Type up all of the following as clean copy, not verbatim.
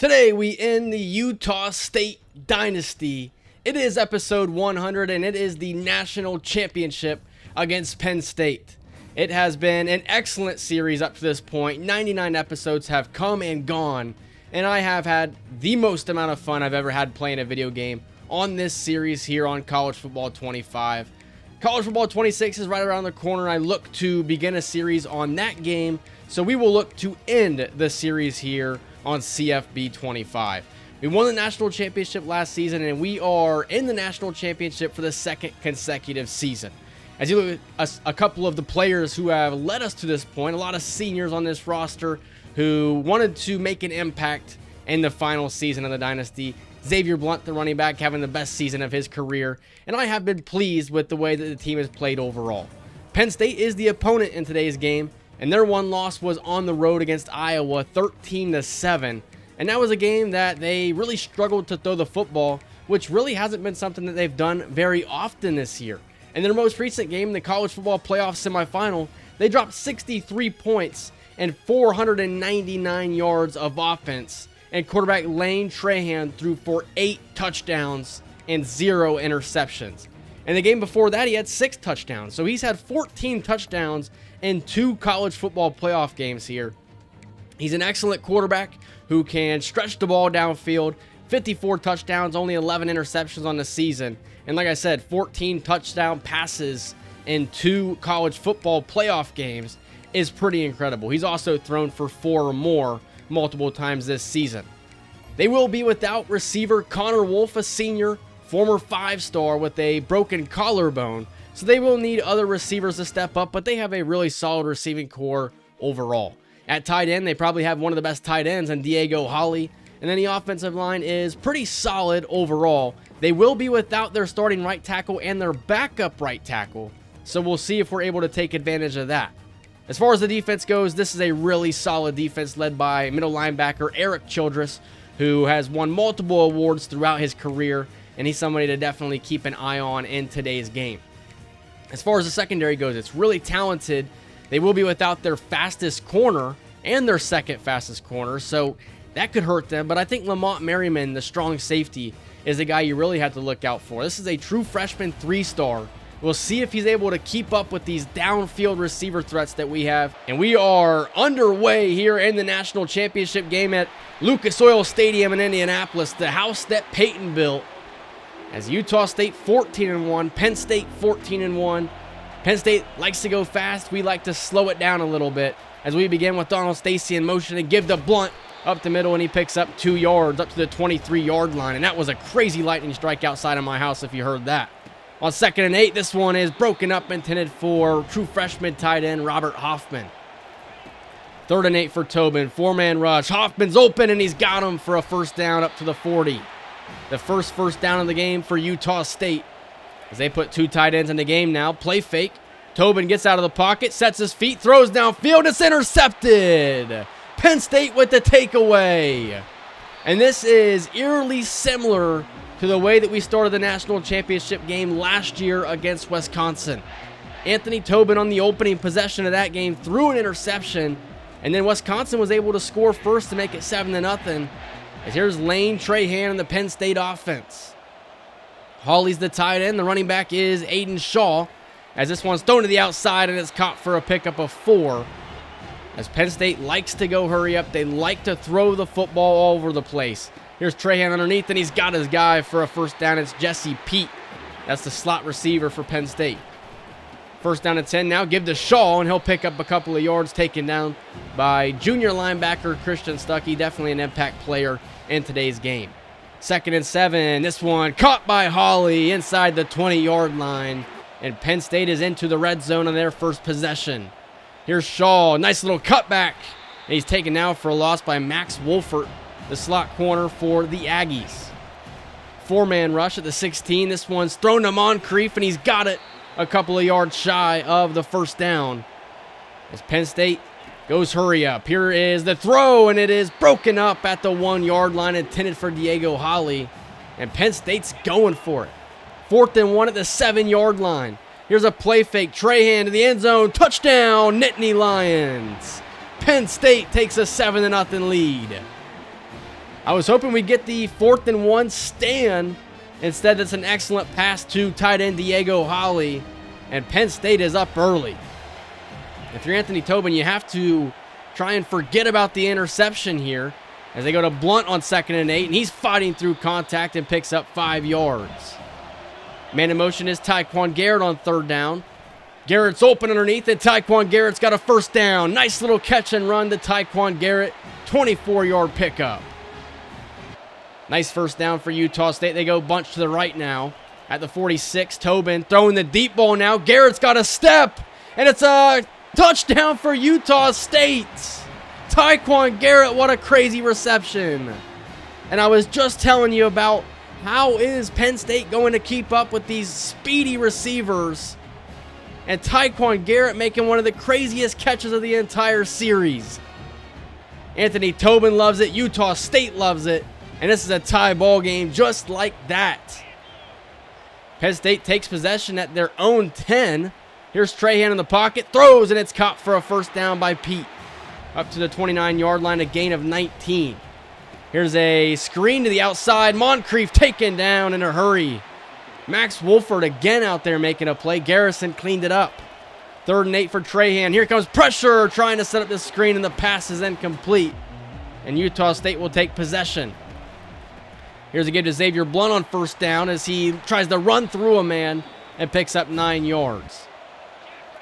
Today we end the Utah State Dynasty. It is episode 100 and it is the national championship against Penn State. It has been an excellent series up to this point. 99 episodes have come and gone, and I have had the most amount of fun I've ever had playing a video game on this series here on College Football 25. College Football 26 is right around the corner. I look to begin a series on that game, so we will look to end the series here on CFB 25. We won the national championship last season, and we are in the national championship for the second consecutive season. As you look at a couple of the players who have led us to this point, a lot of seniors on this roster who wanted to make an impact in the final season of the Dynasty. Xavier Blunt, the running back, having the best season of his career, and I have been pleased with the way that the team has played overall. Penn State is the opponent in today's game, and their one loss was on the road against Iowa, 13-7. And that was a game that they really struggled to throw the football, which really hasn't been something that they've done very often this year. In their most recent game, the College Football Playoff semifinal, they dropped 63 points and 499 yards of offense. And quarterback Lane Trahan threw for 8 touchdowns and 0 interceptions. And the game before that, he had 6 touchdowns. So he's had 14 touchdowns in 2 college football playoff games here. He's an excellent quarterback who can stretch the ball downfield. 54 touchdowns, only 11 interceptions on the season. And like I said, 14 touchdown passes in 2 college football playoff games is pretty incredible. He's also thrown for 4 or more multiple times this season. They will be without receiver Connor Wolf, a senior, former 5-star with a broken collarbone. So they will need other receivers to step up, but they have a really solid receiving core overall. At tight end, they probably have one of the best tight ends in Diego Holly. And then the offensive line is pretty solid overall. They will be without their starting right tackle and their backup right tackle. So we'll see if we're able to take advantage of that. As far as the defense goes, this is a really solid defense led by middle linebacker Eric Childress, who has won multiple awards throughout his career, and he's somebody to definitely keep an eye on in today's game. As far as the secondary goes, it's really talented. They will be without their fastest corner and their second fastest corner, so that could hurt them. But I think Lamont Merriman, the strong safety, is the guy you really have to look out for. This is a true freshman 3-star. We'll see if he's able to keep up with these downfield receiver threats that we have. And we are underway here in the national championship game at Lucas Oil Stadium in Indianapolis, the house that Peyton built. As Utah State 14-1, Penn State 14-1. Penn State likes to go fast. We like to slow it down a little bit as we begin with Donald Stacy in motion and give the Blunt up the middle, and he picks up 2 yards up to the 23-yard line. And that was a crazy lightning strike outside of my house if you heard that. On 2nd and 8, this one is broken up, intended for true freshman tight end Robert Hoffman. 3rd and 8 for Tobin, 4-man rush. Hoffman's open, and he's got him for a first down up to the 40. The first down of the game for Utah State as they put 2 tight ends in the game now. Play fake. Tobin gets out of the pocket, sets his feet, throws downfield. It's intercepted. Penn State with the takeaway. And this is eerily similar to the way that we started the national championship game last year against Wisconsin. Anthony Tobin on the opening possession of that game threw an interception, and then Wisconsin was able to score first to make it 7-0. As here's Lane Trahan in the Penn State offense. Hawley's the tight end. The running back is Aiden Shaw, as this one's thrown to the outside and it's caught for a pickup of 4. As Penn State likes to go hurry up, they like to throw the football all over the place. Here's Trahan underneath, and he's got his guy for a first down. It's Jesse Pete. That's the slot receiver for Penn State. 1st down and 10 now. Give to Shaw, and he'll pick up a couple of yards, taken down by junior linebacker Christian Stuckey. Definitely an impact player in today's game. 2nd and 7. This one caught by Hawley inside the 20-yard line, and Penn State is into the red zone on their first possession. Here's Shaw. Nice little cutback, and he's taken now for a loss by Max Wolfert, the slot corner for the Aggies. 4-man rush at the 16. This one's thrown to Moncrief, and he's got it a couple of yards shy of the first down. As Penn State goes hurry up. Here is the throw, and it is broken up at the 1-yard line, intended for Diego Holly. And Penn State's going for it. 4th and 1 at the 7-yard line. Here's a play fake. Trahan to the end zone. Touchdown, Nittany Lions. Penn State takes a 7-0 lead. I was hoping we'd get the 4th and 1 stand. Instead, it's an excellent pass to tight end Diego Holly, and Penn State is up early. If you're Anthony Tobin, you have to try and forget about the interception here as they go to Blunt on 2nd and 8, and he's fighting through contact and picks up 5 yards. Man in motion is Tyquan Garrett on 3rd down. Garrett's open underneath, and Tyquan Garrett's got a 1st down. Nice little catch and run to Tyquan Garrett, 24-yard pickup. Nice 1st down for Utah State. They go bunch to the right now at the 46. Tobin throwing the deep ball now. Garrett's got a step, and it's a touchdown for Utah State. Tyquan Garrett, what a crazy reception. And I was just telling you about how is Penn State going to keep up with these speedy receivers. And Tyquan Garrett making one of the craziest catches of the entire series. Anthony Tobin loves it. Utah State loves it. And this is a tie ball game just like that. Penn State takes possession at their own 10. Here's Trahan in the pocket. Throws, and it's caught for a 1st down by Pete. Up to the 29-yard line, a gain of 19. Here's a screen to the outside. Moncrief taken down in a hurry. Max Wolford again out there making a play. Garrison cleaned it up. 3rd and 8 for Trahan. Here comes pressure, trying to set up the screen, and the pass is incomplete. And Utah State will take possession. Here's a give to Xavier Blunt on 1st down as he tries to run through a man and picks up 9 yards.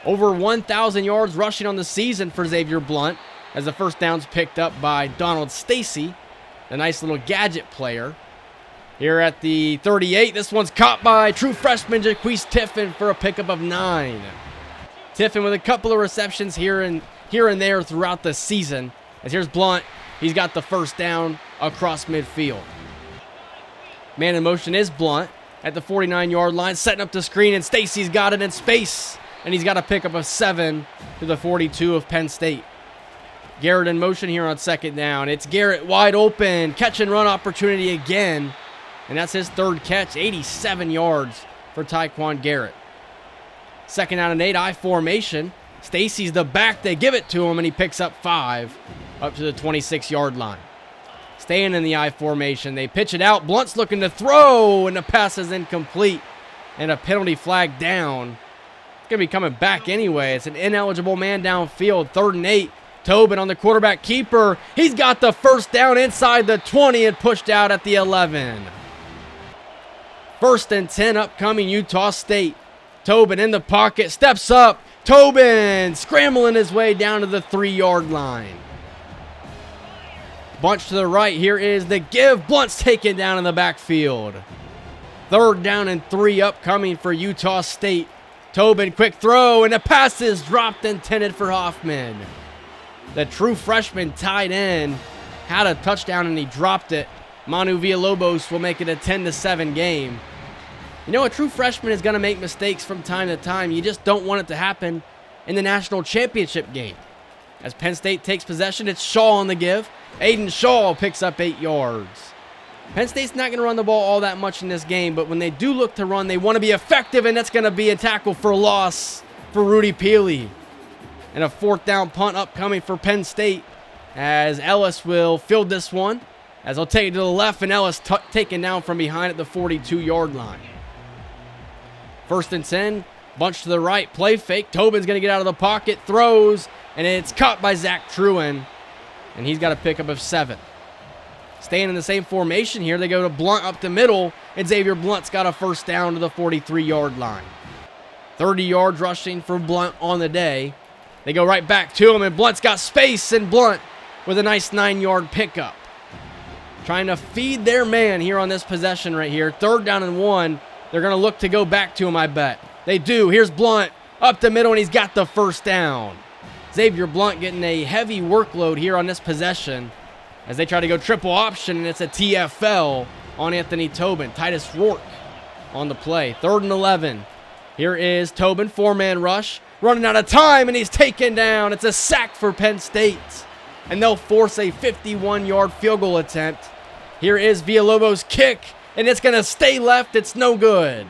Over 1,000 yards rushing on the season for Xavier Blunt as the 1st down's picked up by Donald Stacy, the nice little gadget player. Here at the 38, this one's caught by true freshman Jaquise Tiffin for a pickup of 9. Tiffin with a couple of receptions here and there throughout the season. As here's Blunt, he's got the 1st down across midfield. Man in motion is Blunt at the 49-yard line, setting up the screen, and Stacy's got it in space, and he's got a pickup of 7 to the 42 of Penn State. Garrett in motion here on 2nd down. It's Garrett wide open, catch and run opportunity again, and that's his 3rd catch, 87 yards for Tyquan Garrett. 2nd down and 8, I formation. Stacy's the back, they give it to him, and he picks up 5 up to the 26-yard line. Staying in the I formation. They pitch it out. Blunt's looking to throw, and the pass is incomplete. And a penalty flag down. It's going to be coming back anyway. It's an ineligible man downfield. 3rd and 8. Tobin on the quarterback keeper. He's got the 1st down inside the 20 and pushed out at the 11. 1st and 10 upcoming Utah State. Tobin in the pocket. Steps up. Tobin scrambling his way down to the 3-yard line. Bunch to the right. Here is the give. Blunt's taken down in the backfield. 3rd down and 3 upcoming for Utah State. Tobin, quick throw, and the pass is dropped, intended for Hoffman. The true freshman tight end had a touchdown and he dropped it. Manu Villalobos will make it a 10-7 game. You know, a true freshman is going to make mistakes from time to time. You just don't want it to happen in the national championship game. As Penn State takes possession, it's Shaw on the give. Aiden Shaw picks up 8 yards. Penn State's not going to run the ball all that much in this game, but when they do look to run, they want to be effective, and that's going to be a tackle for loss for Rudy Peely. And a 4th down punt upcoming for Penn State as Ellis will field this one. As he'll take it to the left, and Ellis taken down from behind at the 42-yard line. 1st and 10, bunch to the right, play fake. Tobin's going to get out of the pocket, throws, and it's caught by Zach Truen. And he's got a pickup of 7. Staying in the same formation here, they go to Blunt up the middle, and Xavier Blunt's got a 1st down to the 43-yard line. 30 yards rushing for Blunt on the day. They go right back to him, and Blunt's got space, and Blunt with a nice 9-yard pickup. Trying to feed their man here on this possession right here. 3rd down and 1. They're going to look to go back to him, I bet. They do. Here's Blunt up the middle, and he's got the 1st down. Xavier Blunt getting a heavy workload here on this possession as they try to go triple option, and it's a TFL on Anthony Tobin. Titus Rourke on the play. 3rd and 11. Here is Tobin, 4-man rush, running out of time, and he's taken down. It's a sack for Penn State, and they'll force a 51-yard field goal attempt. Here is Villalobos' kick, and it's going to stay left. It's no good.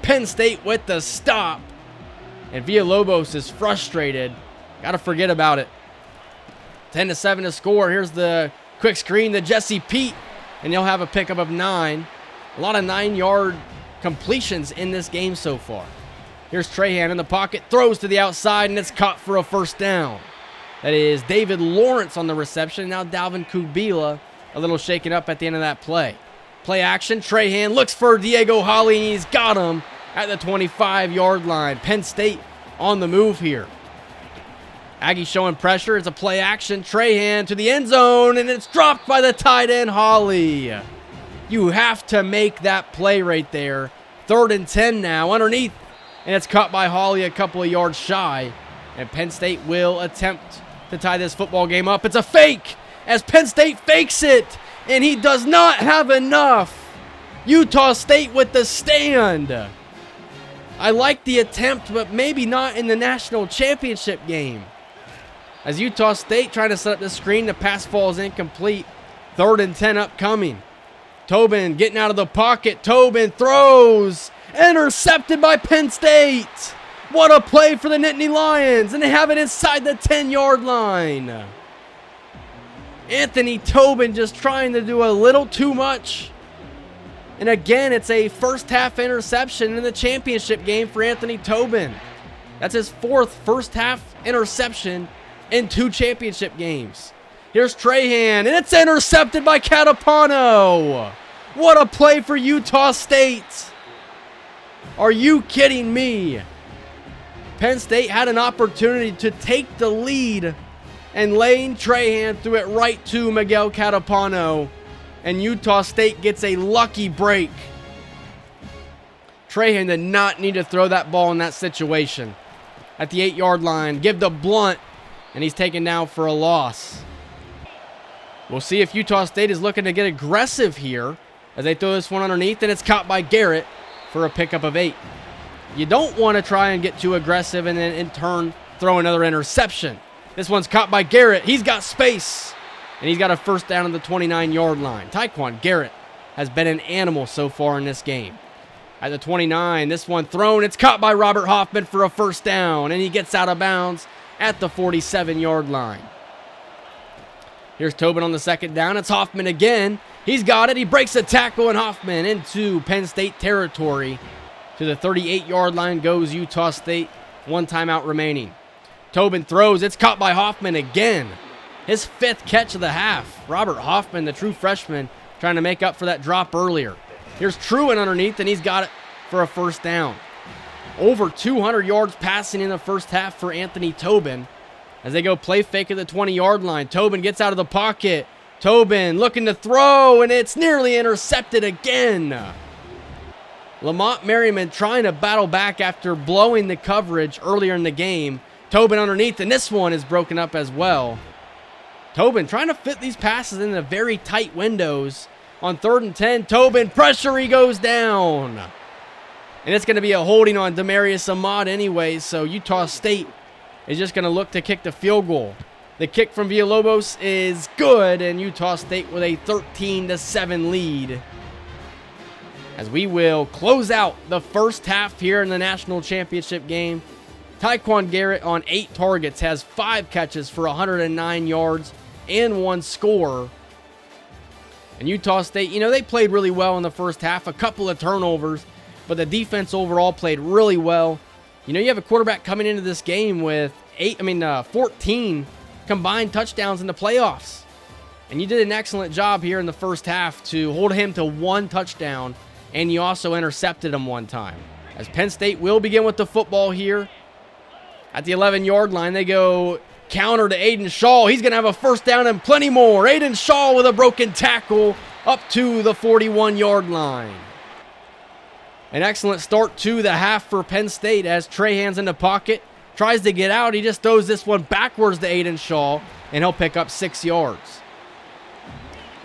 Penn State with the stop, and Villalobos is frustrated. Got to forget about it. 10-7 to score. Here's the Quick screen to Jesse Pete, and he'll have a pickup of 9. A lot of 9-yard completions in this game so far. Here's Trahan in the pocket, throws to the outside, and it's caught for a first down. That is David Lawrence on the reception. Now Dalvin Kubila a little shaken up at the end of that play. Play action, Trahan looks for Diego Holly, and he's got him at the 25-yard line. Penn State on the move here. Aggie showing pressure. It's a play action. Trahan to the end zone, and it's dropped by the tight end, Holly. You have to make that play right there. 3rd and 10 now, underneath, and it's caught by Holly a couple of yards shy. And Penn State will attempt to tie this football game up. It's a fake as Penn State fakes it, and he does not have enough. Utah State with the stand. I like the attempt, but maybe not in the national championship game. As Utah State trying to set up the screen, the pass falls incomplete. 3rd and 10 upcoming. Tobin getting out of the pocket. Tobin throws. Intercepted by Penn State. What a play for the Nittany Lions. And they have it inside the 10-yard line. Anthony Tobin just trying to do a little too much. And again, it's a first-half interception in the championship game for Anthony Tobin. That's his 4th first-half interception in 2 championship games. Here's Trahan, and it's intercepted by Catapano. What a play for Utah State. Are you kidding me? Penn State had an opportunity to take the lead, and Lane Trahan threw it right to Miguel Catapano, and Utah State gets a lucky break. Trahan did not need to throw that ball in that situation. At the 8-yard line, give to Blunt, and he's taken down for a loss. We'll see if Utah State is looking to get aggressive here as they throw this one underneath, and it's caught by Garrett for a pickup of 8. You don't want to try and get too aggressive and then in turn throw another interception. This one's caught by Garrett. He's got space, and he's got a first down on the 29-yard line. Tyquan Garrett has been an animal so far in this game. At the 29, this one thrown. It's caught by Robert Hoffman for a first down, and he gets out of bounds at the 47-yard line. Here's Tobin on the 2nd down. It's Hoffman again. He's got it. He breaks a tackle, and Hoffman into Penn State territory. To the 38-yard line goes Utah State. 1 timeout remaining. Tobin throws. It's caught by Hoffman again. His 5th catch of the half. Robert Hoffman, the true freshman, trying to make up for that drop earlier. Here's Truin underneath, and he's got it for a first down. Over 200 yards passing in the first half for Anthony Tobin. As they go play fake at the 20-yard line. Tobin gets out of the pocket. Tobin looking to throw, and it's nearly intercepted again. Lamont Merriman trying to battle back after blowing the coverage earlier in the game. Tobin underneath, and this one is broken up as well. Tobin trying to fit these passes into very tight windows. On 3rd and 10, Tobin, pressure, he goes down. And it's going to be a holding on Demarius Ahmad anyway, so Utah State is just going to look to kick the field goal. The kick from Villalobos is good, and Utah State with a 13-7 lead. As we will close out the first half here in the national championship game. Tyquan Garrett on 8 targets has 5 catches for 109 yards and 1 score. And Utah State, they played really well in the first half. A couple of turnovers, but the defense overall played really well. You have a quarterback coming into this game with 14 combined touchdowns in the playoffs. And you did an excellent job here in the first half to hold him to 1 touchdown, and you also intercepted him 1 time. As Penn State will begin with the football here. At the 11-yard line, they go counter to Aiden Shaw. He's going to have a first down and plenty more. Aiden Shaw with a broken tackle up to the 41-yard line. An excellent start to the half for Penn State as Trahan's in the pocket. Tries to get out. He just throws this one backwards to Aiden Shaw, and he'll pick up 6 yards.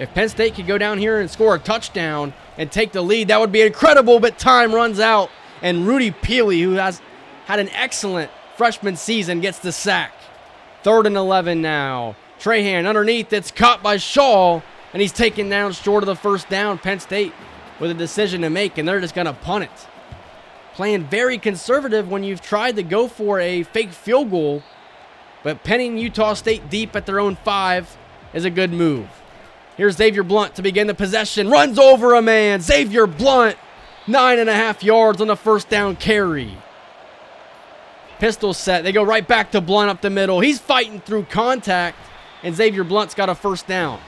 If Penn State could go down here and score a touchdown and take the lead, that would be incredible, but time runs out. And Rudy Peely, who has had an excellent freshman season, gets the sack. 3rd and 11 now. Trahan underneath. It's caught by Shaw, and he's taken down short of the first down. Penn State with a decision to make, and they're just going to punt it. Playing very conservative when you've tried to go for a fake field goal, but penning Utah State deep at their own 5 is a good move. Here's Xavier Blunt to begin the possession. Runs over a man. Xavier Blunt, 9.5 yards on the first down carry. Pistol set. They go right back to Blunt up the middle. He's fighting through contact, and Xavier Blunt's got a first down.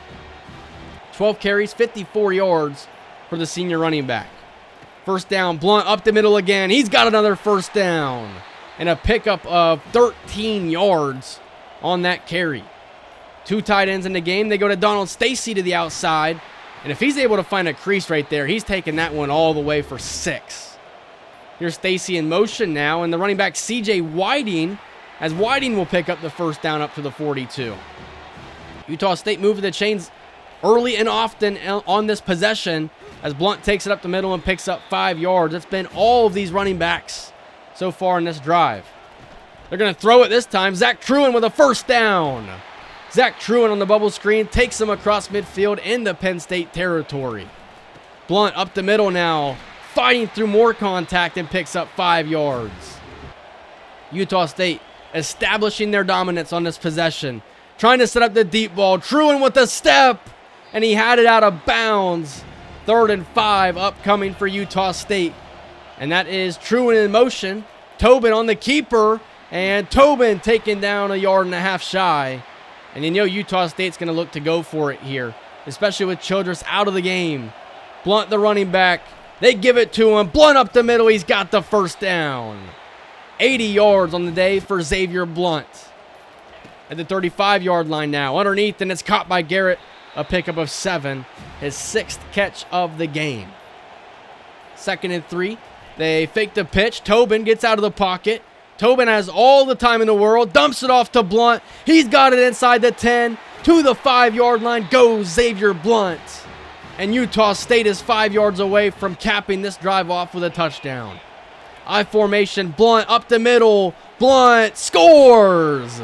12 carries, 54 yards for the senior running back. First down, Blunt up the middle again. He's got another first down and a pickup of 13 yards on that carry. 2 tight ends in the game. They go to Donald Stacy to the outside, and if he's able to find a crease right there, he's taking that one all the way for 6. Here's Stacy in motion now, and the running back C.J. Whiting, as Whiting will pick up the first down up to the 42. Utah State moving the chains early and often on this possession as Blunt takes it up the middle and picks up 5 yards. It's been all of these running backs so far in this drive. They're going to throw it this time. Zach Truin with a first down. Zach Truin on the bubble screen takes him across midfield into Penn State territory. Blunt up the middle now, fighting through more contact and picks up 5 yards. Utah State establishing their dominance on this possession, trying to set up the deep ball. Truin with a step, and he had it out of bounds. 3rd and 5 upcoming for Utah State. And that is Truin in motion. Tobin on the keeper, and Tobin taken down 1.5 yards shy. And you know Utah State's going to look to go for it here, especially with Childress out of the game. Blunt, the running back, they give it to him. Blunt up the middle, he's got the first down. 80 yards on the day for Xavier Blunt. At the 35-yard line now, underneath, and it's caught by Garrett. A pickup of 7, his 6th catch of the game. 2nd and 3. They fake the pitch. Tobin gets out of the pocket. Tobin has all the time in the world. Dumps it off to Blunt. He's got it inside the 10. To the 5-yard line goes Xavier Blunt. And Utah State is 5 yards away from capping this drive off with a touchdown. I formation. Blunt up the middle. Blunt scores.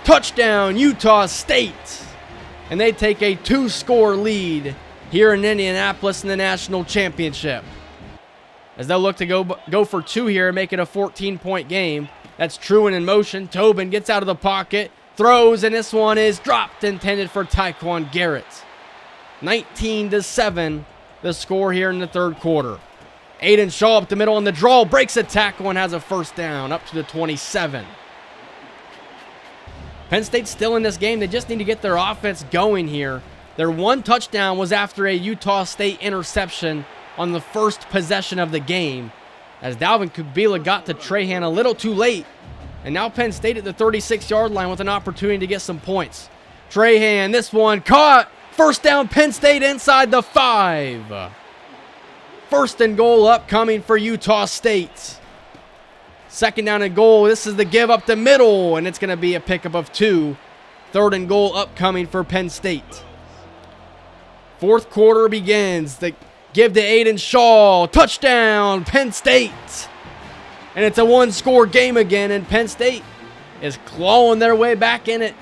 Touchdown, Utah State. And they take a 2-score lead here in Indianapolis in the national championship. As they'll look to go for 2 here, make it a 14-point game. That's Truin in motion. Tobin gets out of the pocket, throws, and this one is dropped, intended for Tyquan Garrett. 19-7, the score here in the 3rd quarter. Aiden Shaw up the middle on the draw, breaks a tackle and has a first down up to the 27. Penn State's still in this game. They just need to get their offense going here. Their 1 touchdown was after a Utah State interception on the first possession of the game, as Dalvin Kubila got to Trahan a little too late. And now Penn State at the 36-yard line with an opportunity to get some points. Trahan, this one caught. First down, Penn State inside the 5. 1st and goal upcoming for Utah State. 2nd down and goal. This is the give up the middle, and it's going to be a pickup of 2. 3rd and goal upcoming for Penn State. 4th quarter begins. The give to Aiden Shaw. Touchdown, Penn State. And it's a 1-score game again, and Penn State is clawing their way back in it.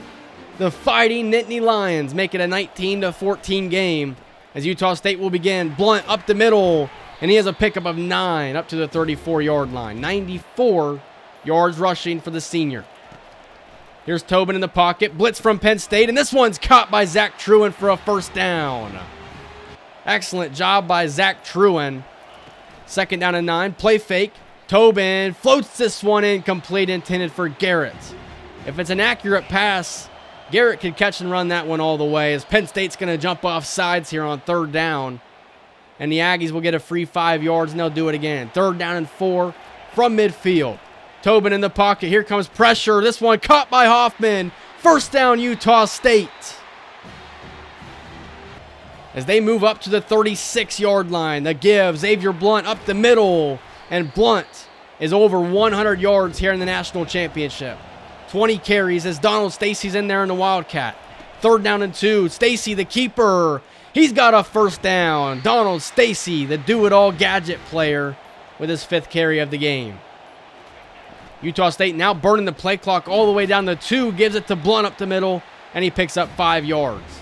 The Fighting Nittany Lions make it a 19-14 game as Utah State will begin. Blunt up the middle, and he has a pickup of 9 up to the 34-yard line. 94 yards rushing for the senior. Here's Tobin in the pocket. Blitz from Penn State, and this one's caught by Zach Truin for a first down. Excellent job by Zach Truin. 2nd down and 9. Play fake. Tobin floats this one in, complete, intended for Garrett. If it's an accurate pass, Garrett could catch and run that one all the way, as Penn State's going to jump off sides here on 3rd down. And the Aggies will get a free 5 yards, and they'll do it again. 3rd down and 4 from midfield. Tobin in the pocket. Here comes pressure. This one caught by Hoffman. First down, Utah State. As they move up to the 36-yard line, the give. Xavier Blunt up the middle. And Blunt is over 100 yards here in the national championship. 20 carries as Donald Stacy's in there in the Wildcat. 3rd down and 2. Stacy, the keeper. He's got a first down. Donald Stacy, the do-it-all gadget player, with his 5th carry of the game. Utah State now burning the play clock all the way down to 2. Gives it to Blunt up the middle, and he picks up 5 yards.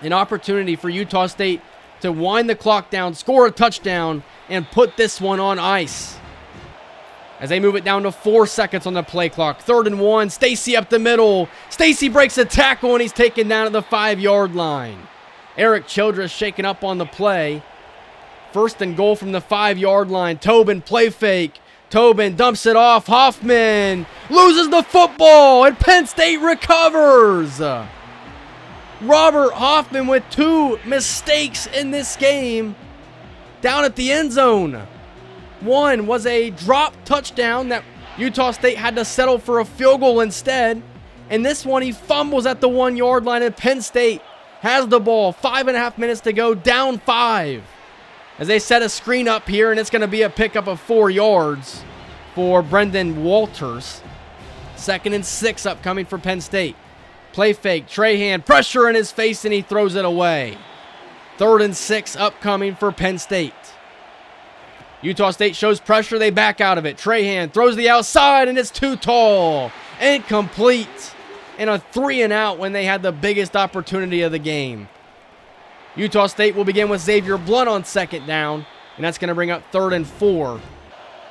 An opportunity for Utah State to wind the clock down, score a touchdown, and put this one on ice. as they move it down to 4 seconds on the play clock. 3rd and 1. Stacy up the middle. Stacy breaks a tackle, and he's taken down at the 5-yard line. Eric Childress shaken up on the play. 1st and goal from the 5-yard line. Tobin play fake. Tobin dumps it off. Hoffman loses the football, and Penn State recovers. Robert Hoffman with 2 mistakes in this game down at the end zone. One was a drop touchdown that Utah State had to settle for a field goal instead. And this one, he fumbles at the 1-yard line, and Penn State has the ball. 5.5 minutes to go, down 5. As they set a screen up here, and it's going to be a pickup of 4 yards for Brendan Walters. 2nd and 6 upcoming for Penn State. Play fake, Trahan, pressure in his face, and he throws it away. 3rd and 6 upcoming for Penn State. Utah State shows pressure, they back out of it. Trahan throws the outside, and it's too tall. Incomplete. And a 3 and out when they had the biggest opportunity of the game. Utah State will begin with Xavier Blunt on 2nd down, and that's going to bring up 3rd and 4.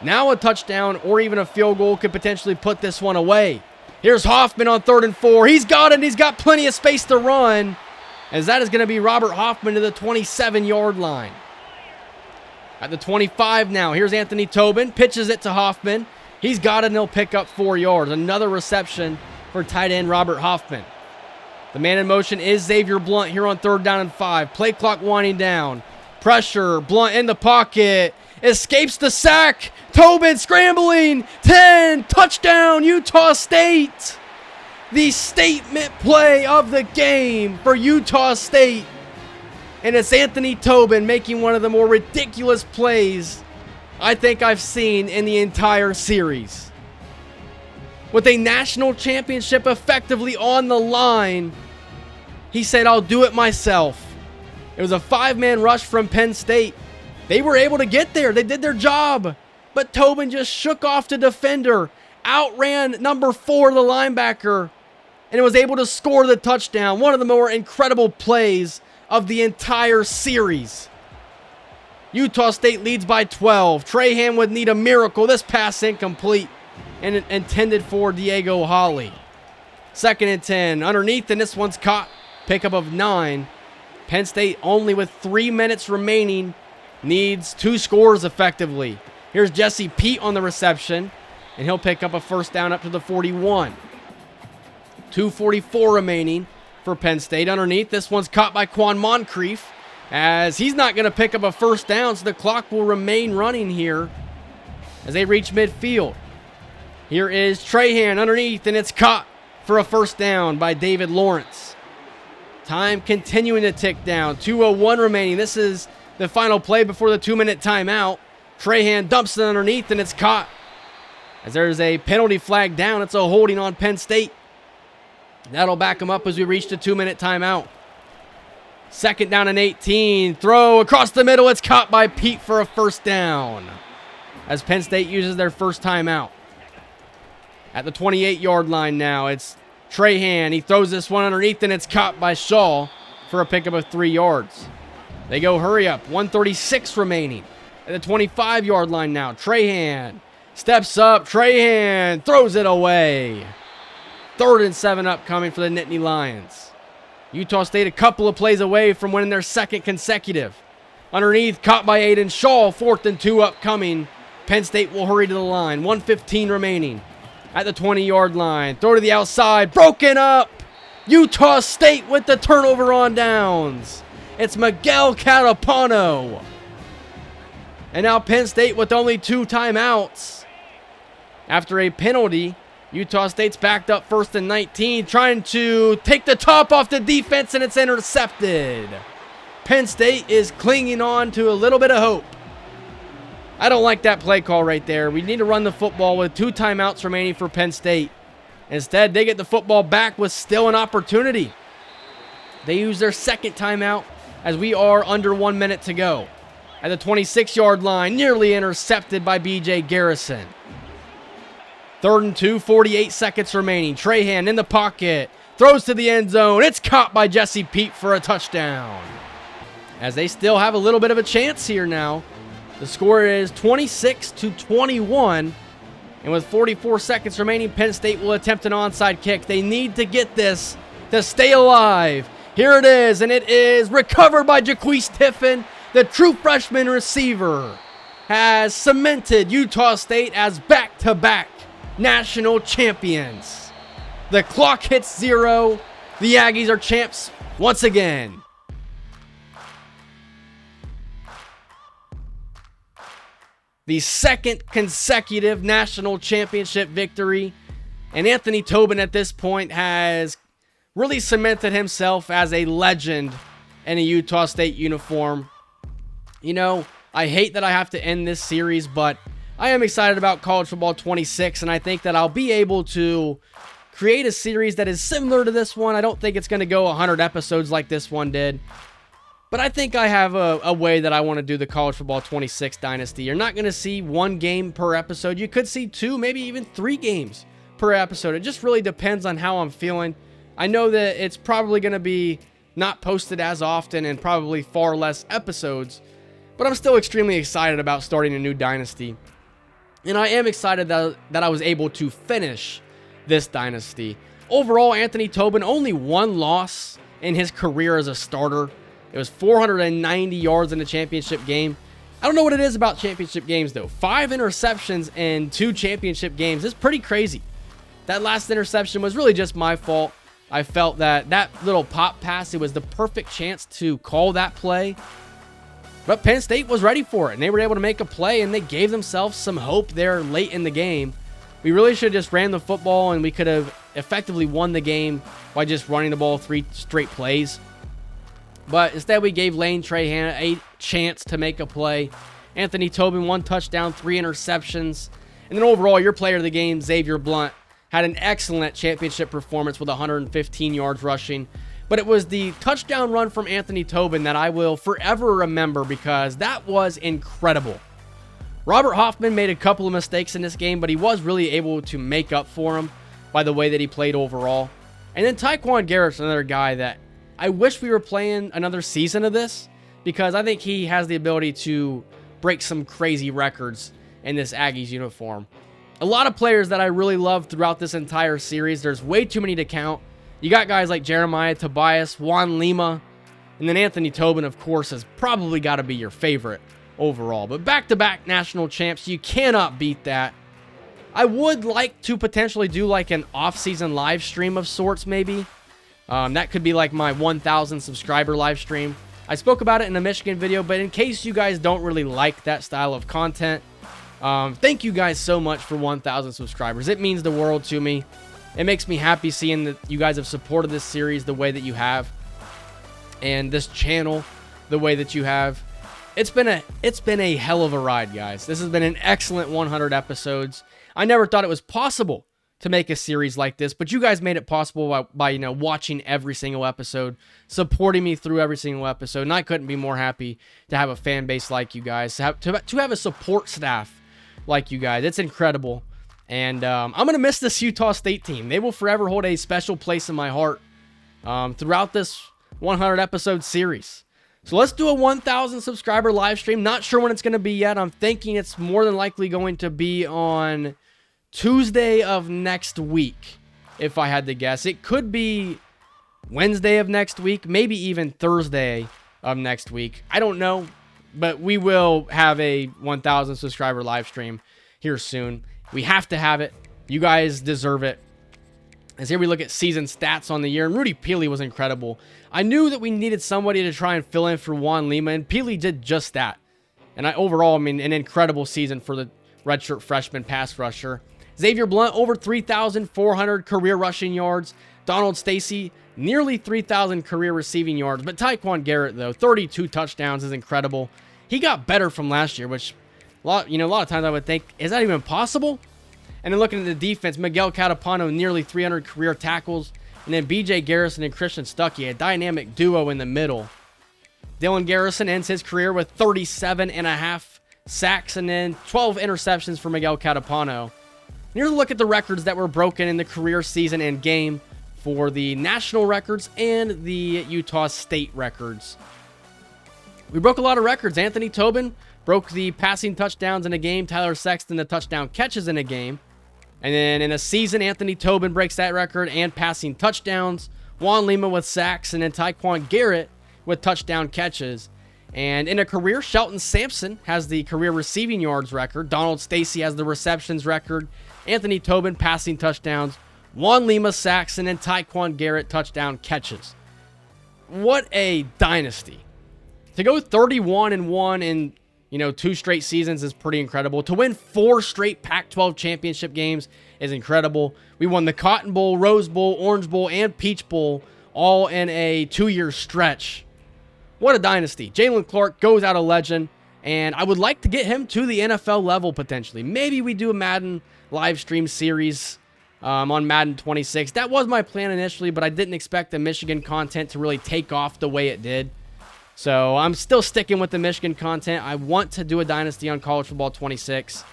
Now a touchdown or even a field goal could potentially put this one away. Here's Hoffman on 3rd and 4. He's got it, and he's got plenty of space to run, as that is going to be Robert Hoffman to the 27-yard line. At the 25 now, here's Anthony Tobin, pitches it to Hoffman. He's got it, and he'll pick up 4 yards. Another reception for tight end Robert Hoffman. The man in motion is Xavier Blunt here on 3rd down and 5. Play clock winding down. Pressure, Blunt in the pocket. Escapes the sack. Tobin scrambling. 10, touchdown, Utah State. The statement play of the game for Utah State. And it's Anthony Tobin making one of the more ridiculous plays I think I've seen in the entire series. With a national championship effectively on the line, he said, "I'll do it myself." It was a 5-man rush from Penn State. They were able to get there. They did their job. But Tobin just shook off the defender, outran number 4, the linebacker, and was able to score the touchdown. One of the more incredible plays of the entire series. Utah State leads by 12. Trahan would need a miracle. This pass incomplete and intended for Diego Hawley. 2nd and 10. Underneath, and this one's caught. Pickup of 9. Penn State, only with 3 minutes remaining, needs 2 scores effectively. Here's Jesse Pete on the reception, and he'll pick up a 1st down up to the 41. 2:44 remaining for Penn State. Underneath, this one's caught by Quan Moncrief, as he's not going to pick up a 1st down, so the clock will remain running here as they reach midfield. Here is Trahan underneath, and it's caught for a 1st down by David Lawrence. Time continuing to tick down. 2:01 remaining. This is the final play before the 2-minute timeout. Trahan dumps it underneath, and it's caught. As there's a penalty flag down, it's a holding on Penn State. That'll back them up as we reach the 2-minute timeout. 2nd down and 18. Throw across the middle. It's caught by Pete for a 1st down, as Penn State uses their 1st timeout. At the 28-yard line now, it's Trahan. He throws this one underneath, and it's caught by Shaw for a pickup of 3 yards. They go hurry up. 1:36 remaining. At the 25-yard line now, Trahan steps up. Trahan throws it away. 3rd and 7 upcoming for the Nittany Lions. Utah State a couple of plays away from winning their 2nd consecutive. Underneath, caught by Aiden Shaw. 4th and 2 upcoming. Penn State will hurry to the line. 1:15 remaining. At the 20-yard line, throw to the outside, broken up. Utah State with the turnover on downs. It's Miguel Catapano. And now Penn State with only 2 timeouts. After a penalty, Utah State's backed up 1st and 19, trying to take the top off the defense, and it's intercepted. Penn State is clinging on to a little bit of hope. I don't like that play call right there. We need to run the football with 2 timeouts remaining for Penn State. Instead, they get the football back with still an opportunity. They use their 2nd timeout as we are under 1 minute to go. At the 26-yard line, nearly intercepted by B.J. Garrison. 3rd and 2, 48 seconds remaining. Trahan in the pocket, throws to the end zone. It's caught by Jesse Pete for a touchdown. As they still have a little bit of a chance here now. The score is 26-21 And with 44 seconds remaining, Penn State will attempt an onside kick. They need to get this to stay alive. Here it is, and it is recovered by Jaquise Tiffin. The true freshman receiver has cemented Utah State as back-to-back national champions. The clock hits 0. The Aggies are champs once again. The second consecutive national championship victory. And Anthony Tobin at this point has really cemented himself as a legend in a Utah State uniform. You know, I hate that I have to end this series, but I am excited about College Football 26, and I think that I'll be able to create a series that is similar to this one. I don't think it's going to go 100 episodes like this one did. But I think I have a way that I want to do the College Football 26 Dynasty. You're not going to see one game per episode. You could see 2, maybe even 3 games per episode. It just really depends on how I'm feeling. I know that it's probably going to be not posted as often and probably far less episodes. But I'm still extremely excited about starting a new Dynasty. And I am excited that I was able to finish this Dynasty. Overall, Anthony Tobin, only 1 loss in his career as a starter. It was 490 yards in the championship game. I don't know what it is about championship games, though. 5 interceptions in 2 championship games is pretty crazy. That last interception was really just my fault. I felt that little pop pass, it was the perfect chance to call that play. But Penn State was ready for it, and they were able to make a play, and they gave themselves some hope there late in the game. We really should have just ran the football, and we could have effectively won the game by just running the ball 3 straight plays. But instead, we gave Lane Trahan a chance to make a play. Anthony Tobin, 1 touchdown, 3 interceptions. And then overall, your player of the game, Xavier Blunt, had an excellent championship performance with 115 yards rushing. But it was the touchdown run from Anthony Tobin that I will forever remember because that was incredible. Robert Hoffman made a couple of mistakes in this game, but he was really able to make up for them by the way that he played overall. And then Tyquan Garrett's another guy that I wish we were playing another season of this because I think he has the ability to break some crazy records in this Aggies uniform. A lot of players that I really loved throughout this entire series. There's way too many to count. You got guys like Jeremiah Tobias, Juan Lima, and then Anthony Tobin, of course, has probably got to be your favorite overall. But back-to-back national champs, you cannot beat that. I would like to potentially do like an off-season live stream of sorts, maybe. That could be like my 1,000 subscriber live stream. I spoke about it in a Michigan video, but in case you guys don't really like that style of content, thank you guys so much for 1,000 subscribers. It means the world to me. It makes me happy seeing that you guys have supported this series the way that you have, and this channel the way that you have. It's been a hell of a ride, guys. This has been an excellent 100 episodes. I never thought it was possible to make a series like this, but you guys made it possible by watching every single episode, supporting me through every single episode, and I couldn't be more happy to have a fan base like you guys, to have a support staff like you guys. It's incredible, and I'm going to miss this Utah State team. They will forever hold a special place in my heart throughout this 100 episode series. So let's do a 1,000 subscriber live stream. Not sure when it's going to be yet. I'm thinking it's more than likely going to be on Tuesday of next week, if I had to guess. It could be Wednesday of next week, maybe even Thursday of next week. I don't know, but we will have a 1,000 subscriber live stream here soon. We have to have it. You guys deserve it. As here we look at season stats on the year, and Rudy Peely was incredible. I knew that we needed somebody to try and fill in for Juan Lima, and Peely did just that. And overall, an incredible season for the redshirt freshman pass rusher. Xavier Blunt, over 3,400 career rushing yards. Donald Stacy, nearly 3,000 career receiving yards. But Tyquan Garrett, though, 32 touchdowns is incredible. He got better from last year, which a lot of times I would think, is that even possible? And then looking at the defense, Miguel Catapano, nearly 300 career tackles. And then B.J. Garrison and Christian Stuckey, a dynamic duo in the middle. Dylan Garrison ends his career with 37.5 sacks and then 12 interceptions for Miguel Catapano. Here's a look at the records that were broken in the career season and game for the national records and the Utah State records. We broke a lot of records. Anthony Tobin broke the passing touchdowns in a game. Tyler Sexton, the touchdown catches in a game. And then in a season, Anthony Tobin breaks that record and passing touchdowns. Juan Lima with sacks, and then Tyquan Garrett with touchdown catches. And in a career, Shelton Sampson has the career receiving yards record. Donald Stacy has the receptions record. Anthony Tobin passing touchdowns. Juan Lima sacks, and then Tyquan Garrett touchdown catches. What a dynasty. To go 31-1 in 2 straight seasons is pretty incredible. To win 4 straight Pac-12 championship games is incredible. We won the Cotton Bowl, Rose Bowl, Orange Bowl, and Peach Bowl all in a 2-year stretch. What a dynasty. Jalen Clark goes out a legend, and I would like to get him to the NFL level potentially. Maybe we do a Madden live stream series on Madden 26. That was my plan initially, but I didn't expect the Michigan content to really take off the way it did. So I'm still sticking with the Michigan content. I want to do a dynasty on College Football 26.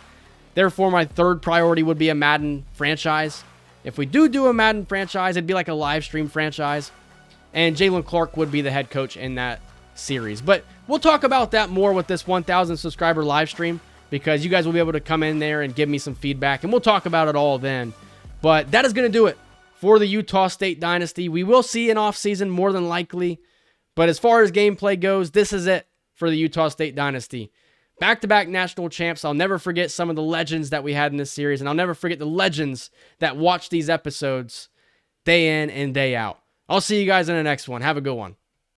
Therefore, my third priority would be a Madden franchise. If we do a Madden franchise, it'd be like a live stream franchise. And Jalen Clark would be the head coach in that series. But we'll talk about that more with this 1,000 subscriber live stream, because you guys will be able to come in there and give me some feedback, and we'll talk about it all then. But that is going to do it for the Utah State Dynasty. We will see an offseason more than likely. But as far as gameplay goes, this is it for the Utah State Dynasty. Back-to-back national champs. I'll never forget some of the legends that we had in this series, and I'll never forget the legends that watch these episodes day in and day out. I'll see you guys in the next one. Have a good one.